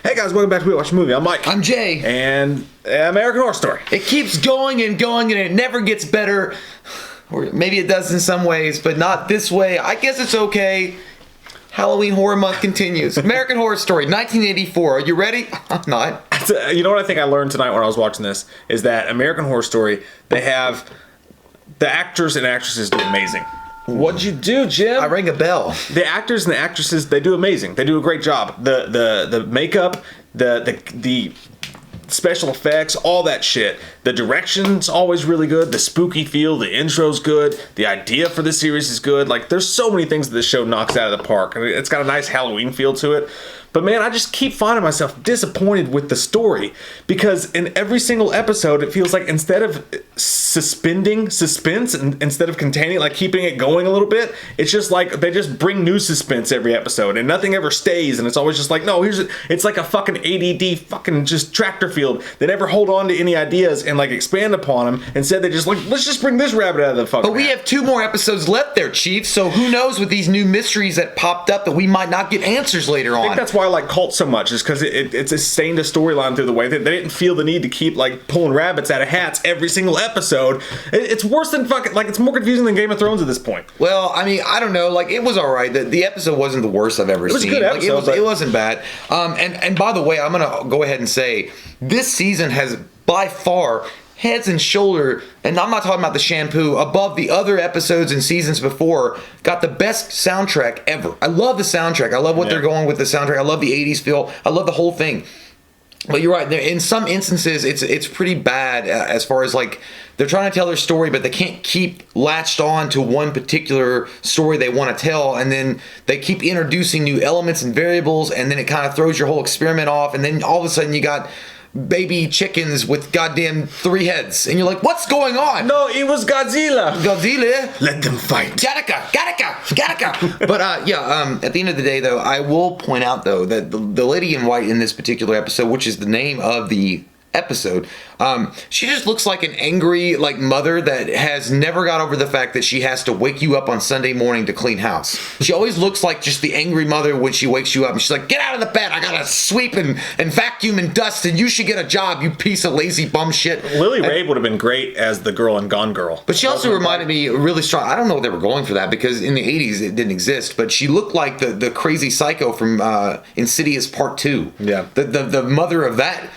Hey guys, welcome back to We Watch a Movie. I'm Mike. I'm Jay. And American Horror Story. It keeps going and going and it never gets better. Or maybe it does in some ways, but not this way. I guess it's okay. Halloween Horror Month continues. American Horror Story, 1984. Are you ready? I'm not. You know what I think I learned tonight when I was watching this? Is that American Horror Story, they have... The actors and actresses do amazing. What'd you do, Jim? I rang a bell. The actors and the actresses, they do amazing. They do a great job. The makeup, the special effects, all that shit. The direction's always really good. The spooky feel, the intro's good. The idea for the series is good. Like, there's so many things that this show knocks out of the park. I mean, it's got a nice Halloween feel to it. But man, I just keep finding myself disappointed with the story because in every single episode, it feels like instead of suspending suspense and instead of containing, like keeping it going a little bit, it's just like they just bring new suspense every episode and nothing ever stays. And it's always just like, no, it's like a fucking ADD fucking just tractor field. They never hold on to any ideas and like expand upon them. Instead, they just like, let's just bring this rabbit out of the fucking But we have 2 more episodes left there, Chief. So who knows with these new mysteries that popped up that we might not get answers later on. I think that's why I like Cult so much, is because it's sustained a storyline through the way that they didn't feel the need to keep like pulling rabbits out of hats every single episode. It's worse than fucking, like, it's more confusing than Game of Thrones at this point. Well, I mean, I don't know. Like, it was all right. The episode wasn't the worst I've ever seen. It was a good episode. Like, it wasn't bad. And by the way, I'm gonna go ahead and say this season has by far heads and shoulder, and I'm not talking about the shampoo, above the other episodes and seasons before, got the best soundtrack ever. I love the soundtrack. I love what they're going with the soundtrack. I love the 80s feel. I love the whole thing. But you're right. In some instances, it's pretty bad as far as like they're trying to tell their story, but they can't keep latched on to one particular story they want to tell, and then they keep introducing new elements and variables, and then it kind of throws your whole experiment off, and then all of a sudden you got baby chickens with goddamn 3 heads, and you're like, what's going on? No, it was Godzilla. Godzilla. Let them fight. Gattaca. But at the end of the day, though, I will point out though that the lady in white in this particular episode, which is the name of the episode, she just looks like an angry like mother that has never got over the fact that she has to wake you up on Sunday morning to clean house. She always looks like just the angry mother when she wakes you up and she's like, get out of the bed, I gotta sweep and vacuum and dust, and you should get a job, you piece of lazy bum shit. Lily Rabe would have been great as the girl in Gone Girl. But she also reminded me really strong. I don't know if they were going for that because in the 80s it didn't exist, but she looked like the crazy psycho from Insidious Part 2. Yeah. The mother of that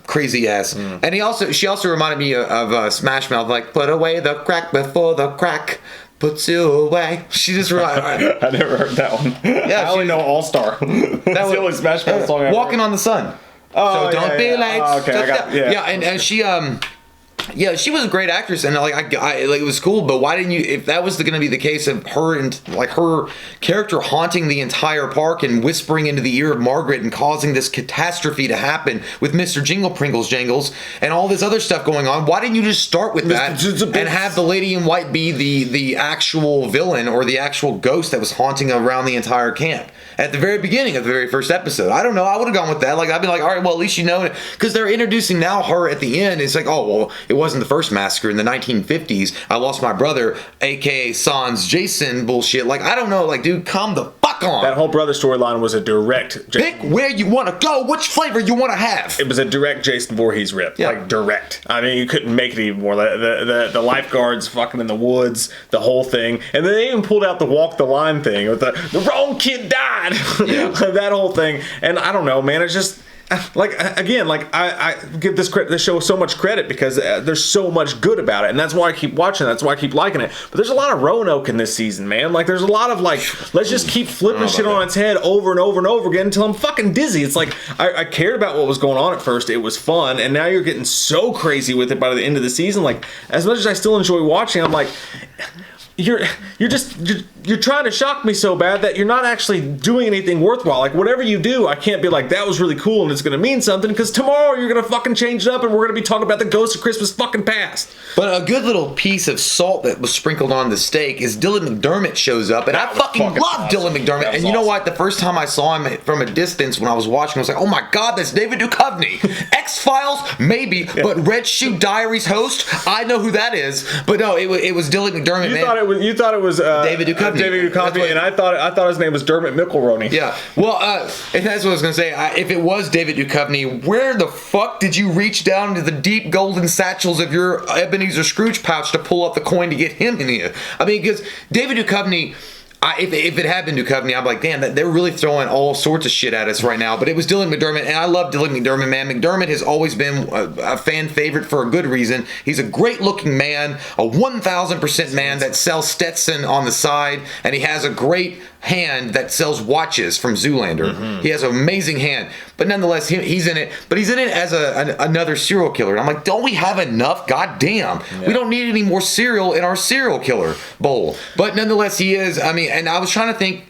crazy ass. And she also reminded me of Smash Mouth, like, put away the crack before the crack puts you away. She just reminded I never heard that one. Yeah, I only know All Star. That's the only Smash Mouth song I ever Walking heard. on the Sun. Oh, so don't be late. Oh, okay, I got, yeah, and she was a great actress, and like it was cool. But why didn't you? If that was going to be the case of her and like her character haunting the entire park and whispering into the ear of Margaret and causing this catastrophe to happen with Mr. Jingle Pringles Jangles and all this other stuff going on, why didn't you just start with that and have the lady in white be the actual villain or the actual ghost that was haunting around the entire camp at the very beginning of the very first episode? I don't know. I would have gone with that. Like, I'd be like, all right, well, at least you know it, because they're introducing now her at the end. It's like, oh well, it wasn't the first massacre in the 1950s. I lost my brother, aka Sans Jason bullshit. Like, I don't know. Like, dude, calm the fuck on. That whole brother storyline was a direct... Pick where you want to go, which flavor you want to have. It was a direct Jason Voorhees rip. Yeah. Like, direct. I mean, you couldn't make it even more. The lifeguards fucking in the woods, the whole thing. And then they even pulled out the walk the line thing with the wrong kid died. Yeah. That whole thing. And I don't know, man. It's just... Like, again, like I give this show so much credit because there's so much good about it, and that's why I keep watching it. That's why I keep liking it. But there's a lot of Roanoke in this season, man. Like, there's a lot of like, let's just keep flipping shit on its head over and over and over again until I'm fucking dizzy. It's like I cared about what was going on at first. It was fun, and now you're getting so crazy with it by the end of the season. Like, as much as I still enjoy watching, I'm like, you're trying to shock me so bad that you're not actually doing anything worthwhile. Like, whatever you do, I can't be like, that was really cool and it's gonna mean something, because tomorrow you're gonna fucking change it up and we're gonna be talking about the ghost of Christmas fucking past. But a good little piece of salt that was sprinkled on the steak is Dylan McDermott shows up, and I fucking love awesome. Dylan McDermott. And you know what? The first time I saw him from a distance when I was watching, I was like, oh my god, that's David Duchovny. X-Files, maybe, but Red Shoe Diaries host, I know who that is. But no, it was Dylan McDermott. You thought it was David Duchovny. David Duchovny, and I thought his name was Dermot Mulroney. Yeah. Well, and that's what I was gonna say. If it was David Duchovny, where the fuck did you reach down into the deep golden satchels of your Ebenezer Scrooge pouch to pull up the coin to get him in here? I mean, because David Duchovny. If it had been Duchovny, I'm like, damn, they're really throwing all sorts of shit at us right now. But it was Dylan McDermott, and I love Dylan McDermott, man. McDermott has always been a fan favorite for a good reason. He's a great-looking man, a 1,000% man that sells Stetson on the side, and he has a great hand that sells watches from Zoolander. Mm-hmm. He has an amazing hand. But nonetheless, he's in it. But he's in it as another serial killer. And I'm like, don't we have enough? God damn. Yeah. We don't need any more cereal in our serial killer bowl. But nonetheless, he is. I mean, and I was trying to think,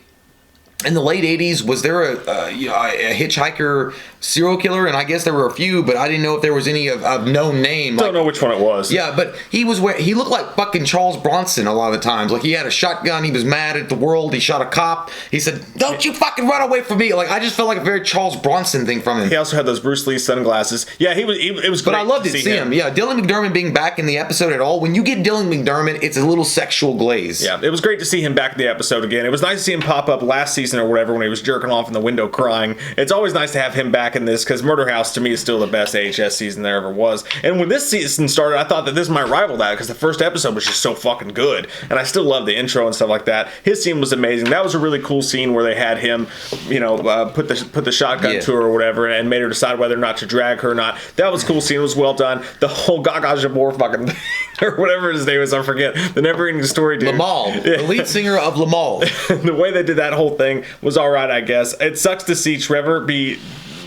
in the late 80s, was there a hitchhiker serial killer? And I guess there were a few, but I didn't know if there was any of known name. Don't know which one it was. Yeah, but he looked like fucking Charles Bronson a lot of the times. Like, he had a shotgun, he was mad at the world, he shot a cop, he said, don't you fucking run away from me. Like, I just felt like a very Charles Bronson thing from him. He also had those Bruce Lee sunglasses. Yeah, it was great. But I loved to see him. Yeah, Dylan McDermott being back in the episode at all. When you get Dylan McDermott, it's a little sexual glaze. Yeah, it was great to see him back in the episode again. It was nice to see him pop up last season or whatever when he was jerking off in the window crying. It's always nice to have him back in this, because Murder House to me is still the best AHS season there ever was. And when this season started, I thought that this might rival that, because the first episode was just so fucking good. And I still love the intro and stuff like that. His scene was amazing. That was a really cool scene where they had him, put the shotgun to her or whatever, and made her decide whether or not to drag her or not. That was a cool scene. It was well done. The whole Gaga Jabor fucking thing, or whatever his name is, I forget. The Never-Ending Story dude. Lamal, the lead singer of Lamal. The way they did that whole thing was all right, I guess. It sucks to see Trevor be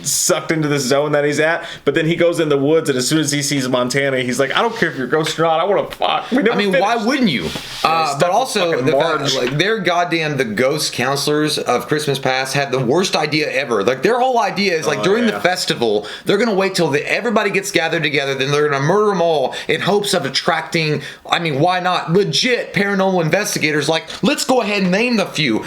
sucked into the zone that he's at, but then he goes in the woods, and as soon as he sees Montana, he's like, I don't care if you're ghost or not, I want to fuck. I mean, why wouldn't you? But also, they're goddamn, the ghost counselors of Christmas Past had the worst idea ever. Like, their whole idea is, like, during the festival, they're going to wait till everybody gets gathered together, then they're going to murder them all in hopes of attracting, I mean, why not, legit paranormal investigators. Like, let's go ahead and name the few.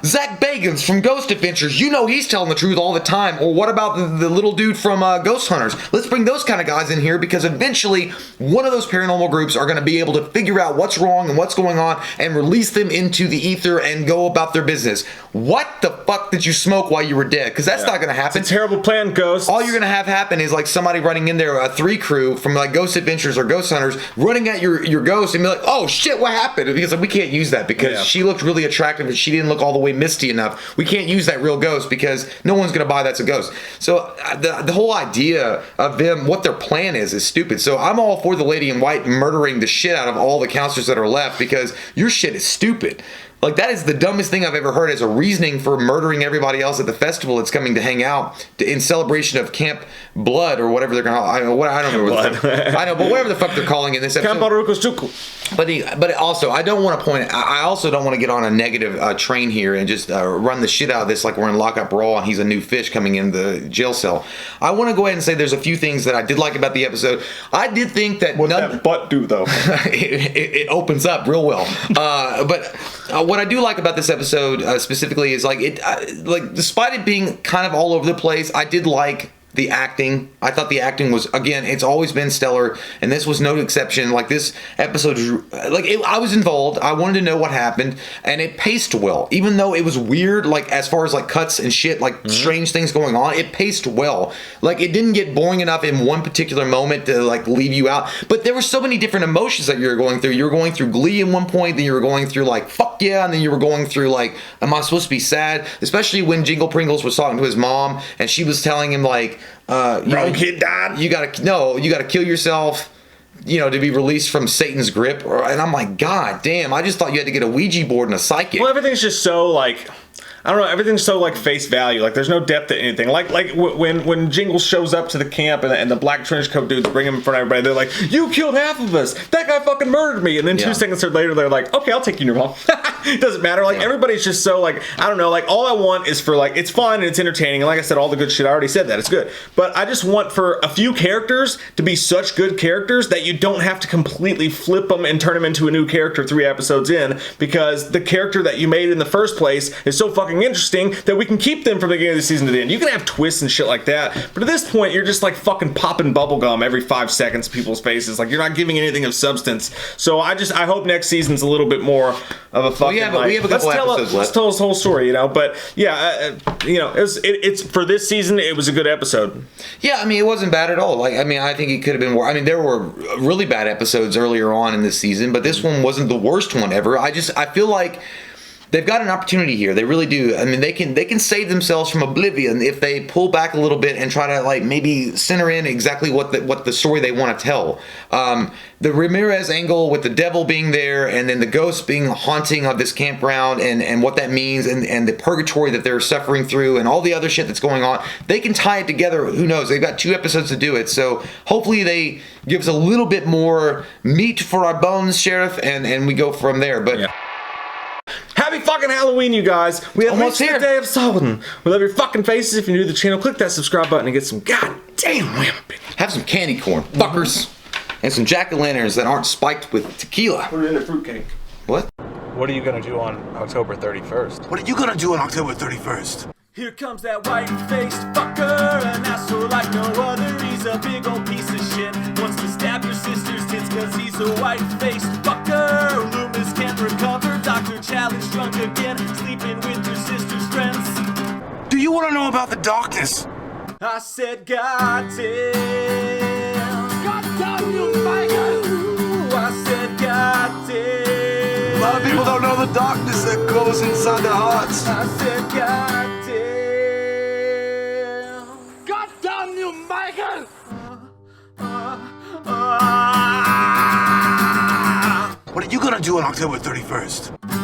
Zach Bagans from Ghost Adventures, he's telling the truth all the time. Or what about the little dude from Ghost Hunters? Let's bring those kind of guys in here, because eventually one of those paranormal groups are going to be able to figure out what's wrong and what's going on and release them into the ether and go about their business. What the fuck did you smoke while you were dead? Because that's not going to happen. It's a terrible plan, Ghost. All you're going to have happen is like somebody running in there, a 3 crew from like Ghost Adventures or Ghost Hunters, running at your ghost and be like, oh shit, what happened? Because like, we can't use that because she looked really attractive and she didn't look all the way misty enough. We can't use that real ghost because no one's going to buy that's a ghost. So the whole idea of them, what their plan is stupid. So I'm all for the lady in white murdering the shit out of all the counselors that are left, because your shit is stupid. Like, that is the dumbest thing I've ever heard as a reasoning for murdering everybody else at the festival that's coming to hang out in celebration of Camp Blood or whatever they're going to. I don't know. I know, but whatever the fuck they're calling in this episode. But also, I don't want to point. I also don't want to get on a negative train here and just run the shit out of this like we're in Lockup Raw and he's a new fish coming in the jail cell. I want to go ahead and say there's a few things that I did like about the episode. I did think that. What's that butt do though? it opens up real well. But. What I do like about this episode specifically is like despite it being kind of all over the place, I did like the acting. I thought the acting was, again, it's always been stellar, and this was no exception. Like, this episode, I was involved. I wanted to know what happened, and it paced well. Even though it was weird, like, as far as, like, cuts and shit, like, strange things going on, it paced well. Like, it didn't get boring enough in one particular moment to, like, leave you out. But there were so many different emotions that you were going through. You were going through glee at one point, then you were going through, like, fuck yeah, and then you were going through, like, am I supposed to be sad? Especially when Jingle Pringles was talking to his mom, and she was telling him, like, wrong kid died. You gotta kill yourself, to be released from Satan's grip. And I'm like, God damn! I just thought you had to get a Ouija board and a psychic. Well, everything's just so like. I don't know, everything's so like face value. Like, there's no depth to anything. Like when Jingle shows up to the camp and the black trench coat dudes bring him in front of everybody, they're like, you killed half of us. That guy fucking murdered me. And then 2 seconds later, they're like, okay, I'll take you to your mom. It doesn't matter. Like, everybody's just so like, I don't know, like, all I want is for like, it's fun and it's entertaining. And like I said, all the good shit, I already said that. It's good. But I just want for a few characters to be such good characters that you don't have to completely flip them and turn them into a new character 3 episodes in, because the character that you made in the first place is so fucking fucking interesting that we can keep them from the beginning of the season to the end. You can have twists and shit like that, but at this point, you're just like fucking popping bubblegum every 5 seconds in people's faces. Like, you're not giving anything of substance. So I hope next season's a little bit more of a fucking, we have a couple episodes left. Let's tell this whole story, you know. But yeah, you know, it's for this season, it was a good episode. Yeah, I mean, it wasn't bad at all. Like, I mean, I think it could have been more. I mean, there were really bad episodes earlier on in this season, but this one wasn't the worst one ever. I feel like they've got an opportunity here. They really do. I mean, they can save themselves from oblivion if they pull back a little bit and try to, like, maybe center in exactly what the story they want to tell. The Ramirez angle with the devil being there, and then the ghost being haunting of this campground, and what that means, and the purgatory that they're suffering through, and all the other shit that's going on. They can tie it together. Who knows? They've got 2 episodes to do it. So hopefully they give us a little bit more meat for our bones, Sheriff, and we go from there. But yeah. Happy fucking Halloween, you guys. We have Almost reached here. the day of Samhain. We love your fucking faces. If you're new to the channel, click that subscribe button and get some goddamn whammy. have some candy corn, fuckers, and some jack-o'-lanterns that aren't spiked with tequila. Put it in a fruitcake. What? What are you gonna do on October 31st? What are you gonna do on October 31st? Here comes that white-faced fucker, an asshole like no other. He's a big old piece of shit. Wants to stab your sister's tits cause he's a white-faced fucker. Loomis can't recover, Dr. Challenge drunk again, sleeping with your sister's friends. Do you wanna know about the darkness? I said, goddamn. Goddamn you, Michael! I said, goddamn. A lot of people don't know the darkness that goes inside their hearts. I said, goddamn. Goddamn you, Michael! What are you gonna do on October 31st?